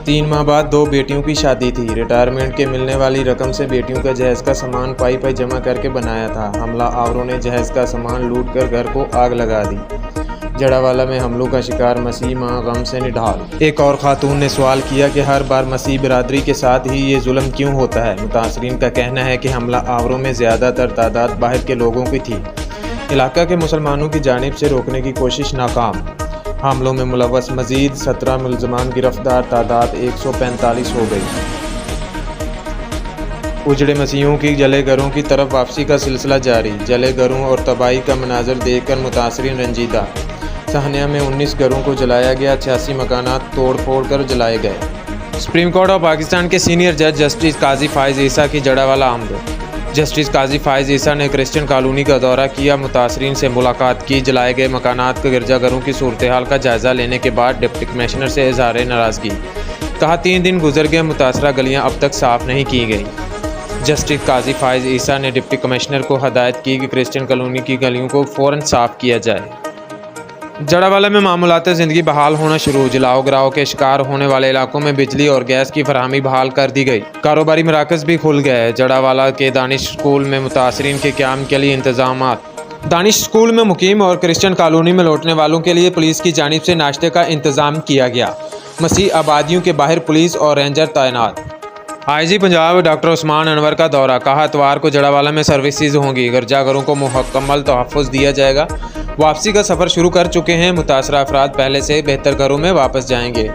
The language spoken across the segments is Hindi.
3 माह बाद 2 बेटियों की शादी थी। रिटायरमेंट के मिलने वाली रकम से बेटियों का जहेज़ का सामान पाई पाई जमा करके बनाया था। हमला आवरों ने जहेज़ का सामान लूट कर घर को आग लगा दी। जड़ावाला में हमलों का शिकार मसीह माँ गम से निढाल। एक और खातून ने सवाल किया कि हर बार मसीह बिरादरी के साथ ही ये जुल्म क्यों होता है। मुतासरीन का कहना है कि हमला आवरों में ज़्यादातर तादाद बाहर के लोगों की थी। इलाका के मुसलमानों की जानिब से रोकने की कोशिश नाकाम। हमलों में मुलव्वस मजीद 17 मुलजमान गिरफ्तार, तादाद 145 हो गई। उजड़े मसीहों की जले घरों की तरफ वापसी का सिलसिला जारी। जले घरों और तबाही का मनाजर देखकर मुतासरीन रंजीदा। सहनिया में 19 घरों को जलाया गया, 86 मकानात तोड़ फोड़ कर जलाए गए। सुप्रीम कोर्ट ऑफ पाकिस्तान के सीनियर जज जस्टिस काजी फाइज ईसा की जड़ावाला आमद। जस्टिस काजी फाइज ईसा ने क्रिश्चियन कॉलोनी का दौरा किया, मुतासरीन से मुलाकात की। जलाए गए मकानात के गिरजाघरों की सूरत हाल का जायज़ा लेने के बाद डिप्टी कमिश्नर से इजहार नाराज़गी। कहा 3 दिन गुजर गए, मुतासरा गलियाँ अब तक साफ़ नहीं की गई। जस्टिस काजी फाइज ईसा ने डिप्टी कमिश्नर को हदायत की कि क्रिश्चियन कॉलोनी की गलियों को फ़ौरन साफ़ किया जाए। जड़ावाला में मामूलात ज़िंदगी बहाल होना शुरू। जलाओ गिराओ के शिकार होने वाले इलाकों में बिजली और गैस की फरहमी बहाल कर दी गई। कारोबारी मराकज़ भी खुल गए। जड़ावाला के दानिश स्कूल में मुतासरीन के क़याम के लिए इंतज़ामात। दानिश स्कूल में मुकीम और क्रिश्चियन कॉलोनी में लौटने वालों के लिए पुलिस की जानिब से नाश्ते का इंतज़ाम किया गया। मसीह आबादियों के बाहर पुलिस और रेंजर तैनात। IG पंजाब डॉक्टर उस्मान अनवर का दौरा। कहा इतवार को जड़ावाला में सर्विसेज होंगी, गिरजाघरों को मुकम्मल तहफ़्फ़ुज़ दिया जाएगा। वापसी का सफ़र शुरू कर चुके हैं, मुतासरा अफराद पहले से बेहतर घरों में वापस जाएंगे।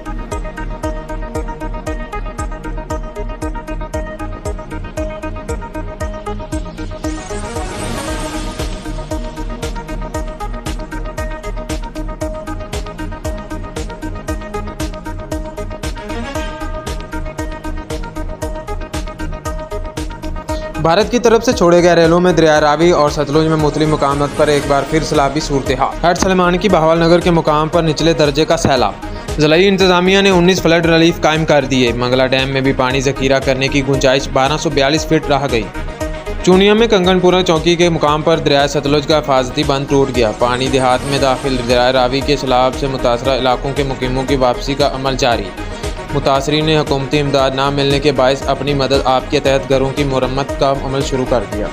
भारत की तरफ से छोड़े गए रेलों में दरिया रावी और सतलुज में मुख्तलिफ मुकामात पर एक बार फिर सैलाबी सूरत हाल। हेड सलेमान की बहावल नगर के मुकाम पर निचले दर्जे का सैलाब। ज़िलाई इंतज़ामिया ने 19 फ्लड रिलीफ कायम कर दिए। मंगला डैम में भी पानी ज़ख़ीरा करने की गुंजाइश 1242 फीट रह गई। चूनिया में कंगनपुरा चौकी के मुकाम पर दरिया सतलुज का हिफाजती बंद टूट गया। पानी देहात में दाखिल दरिया रावी के सैलाब से मुतासरा इलाकों के मुकीमों की वापसी का अमल जारी। मुतासरीन ने हुकूमती इमदाद न मिलने के बायस अपनी मदद आप के तहत घरों की मुरम्मत का अमल शुरू कर दिया।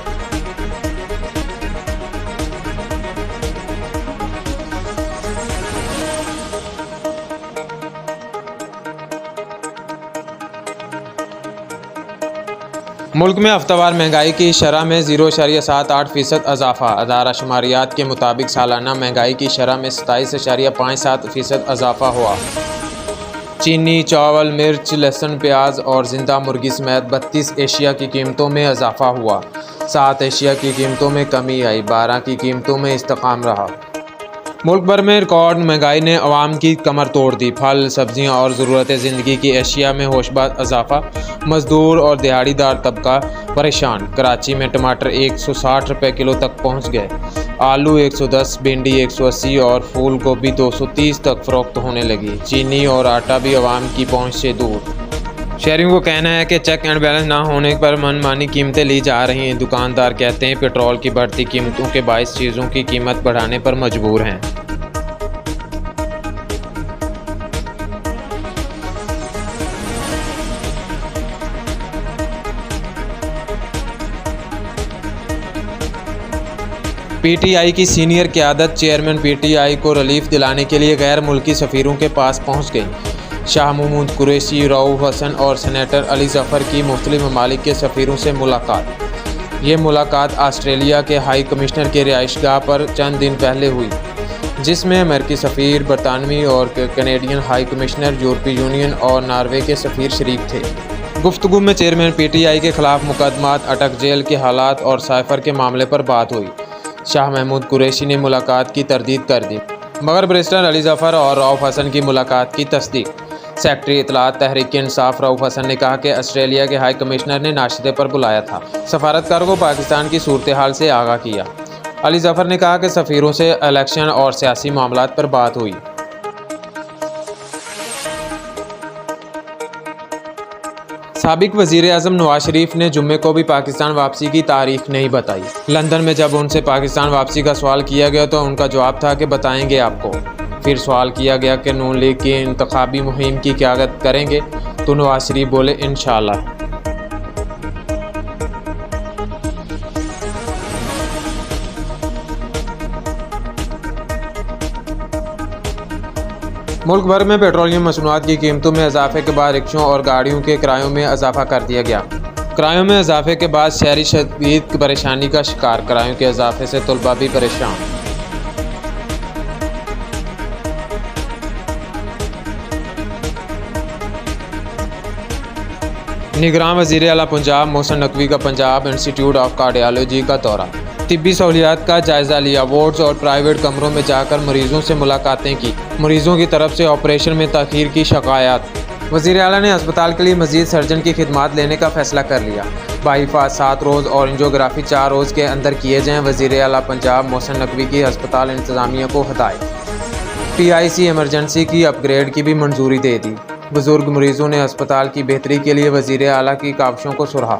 मुल्क में हफ्तावार महंगाई की शरह में 0.78% इजाफा। अदारा शुमारियात के मुताबिक सालाना महंगाई की शरह में 27.57% इजाफा हुआ। चीनी, चावल, मिर्च, लहसुन, प्याज और जिंदा मुर्गी समेत 32 एशिया की कीमतों में इजाफा हुआ। 7 एशिया की कीमतों में कमी आई, 12 की कीमतों में इस्तेकाम रहा। मुल्क भर में रिकॉर्ड महंगाई ने अवाम की कमर तोड़ दी। फल, सब्जियां और ज़रूरत ज़िंदगी की एशिया में होशबाज इजाफा। मजदूर और दिहाड़ीदार तबका परेशान। कराची में टमाटर 160 रुपये किलो तक पहुंच गए। आलू 110, भिंडी 180 और फूल गोभी 230 तक फ़रोख्त होने लगी। चीनी और आटा भी अवाम की पहुंच से दूर। शहरियों को कहना है कि चेक एंड बैलेंस ना होने पर मनमानी कीमतें ली जा रही हैं। दुकानदार कहते हैं पेट्रोल की बढ़ती कीमतों के बायस चीज़ों की कीमत बढ़ाने पर मजबूर हैं। PTI की सीनियर क़यादत चेयरमैन PTI को रिलीफ दिलाने के लिए गैर मुल्की सफ़ीरों के पास पहुँच गई। शाह महमूद कुरैशी, रऊफ़ हसन और सेनेटर अली ज़फ़र की मुख्तलिफ़ ममालिक के सफ़ीरों से मुलाकात। ये मुलाकात ऑस्ट्रेलिया के हाई कमिश्नर के रिहाइशगाह पर चंद दिन पहले हुई, जिसमें अमेरिकी सफ़ीर, बरतानवी और कैनेडियन हाई कमिश्नर, यूरोपीय यूनियन और नॉर्वे के सफ़ीर शरीक थे। गुफ्तगू में चेयरमैन PTI के ख़िलाफ़ मुकदमात, अटक जेल के हालात और साइफ़र के मामले पर बात हुई। शाह महमूद कुरैशी ने मुलाकात की तरदीद कर दी, मगर बैरिस्टर अली ज़फ़र और रऊफ़ हसन की मुलाकात की तस्दीक। सेक्रेटरी इत्तलात तहरीक इंसाफ रऊफ़ हसन ने कहा कि ऑस्ट्रेलिया के हाई कमिश्नर ने नाश्ते पर बुलाया था। सफारतकार को पाकिस्तान की सूरत हाल से आगाह किया। अली ज़फ़र ने कहा कि सफ़ीरों से इलेक्शन और सियासी मामलात पर बात हुई। साबिक वज़ीर आज़म नवाज शरीफ ने जुम्मे को भी पाकिस्तान वापसी की तारीख नहीं बताई। लंदन में जब उनसे पाकिस्तान वापसी का सवाल किया गया तो उनका जवाब था कि बताएंगे आपको। फिर सवाल किया गया कि नून लीग की इंतखाबी मुहिम की क़यादत करेंगे, तो नवाज शरीफ बोले इंशाअल्लाह। मुल्क भर में पेट्रोलियम मसनूआत की कीमतों में इजाफे के बाद रिक्शों और गाड़ियों के किरायों में इजाफा कर दिया गया। किरायों में इजाफे के बाद शहरी शदीद परेशानी का शिकार। किरायों के इजाफे से तलबा भी परेशान। निगरान वज़ीर आला पंजाब मोहसिन नकवी का पंजाब इंस्टीट्यूट ऑफ कार्डियोलॉजी का दौरा। तिब्बी सहूलियात का जायज़ा लिया। वार्ड्स और प्राइवेट कमरों में जाकर मरीजों से मुलाकातें की। मरीजों की तरफ से ऑपरेशन में ताख़ीर की शिकायत। वज़ीर आला ने अस्पताल के लिए मज़ीद सर्जन की खिदमात लेने का फ़ैसला कर लिया। बाईपास 7 रोज़ और एंजियोग्राफी 4 रोज़ के अंदर किए जाएँ। वज़ीर आला पंजाब मोहसिन नकवी की अस्पताल इंतज़ामिया को हदायत। PIC एमरजेंसी की अपग्रेड की भी मंजूरी दे दी। बुजुर्ग मरीजों ने अस्पताल की बेहतरी के लिए वज़ीर आला की काविशों को सराहा।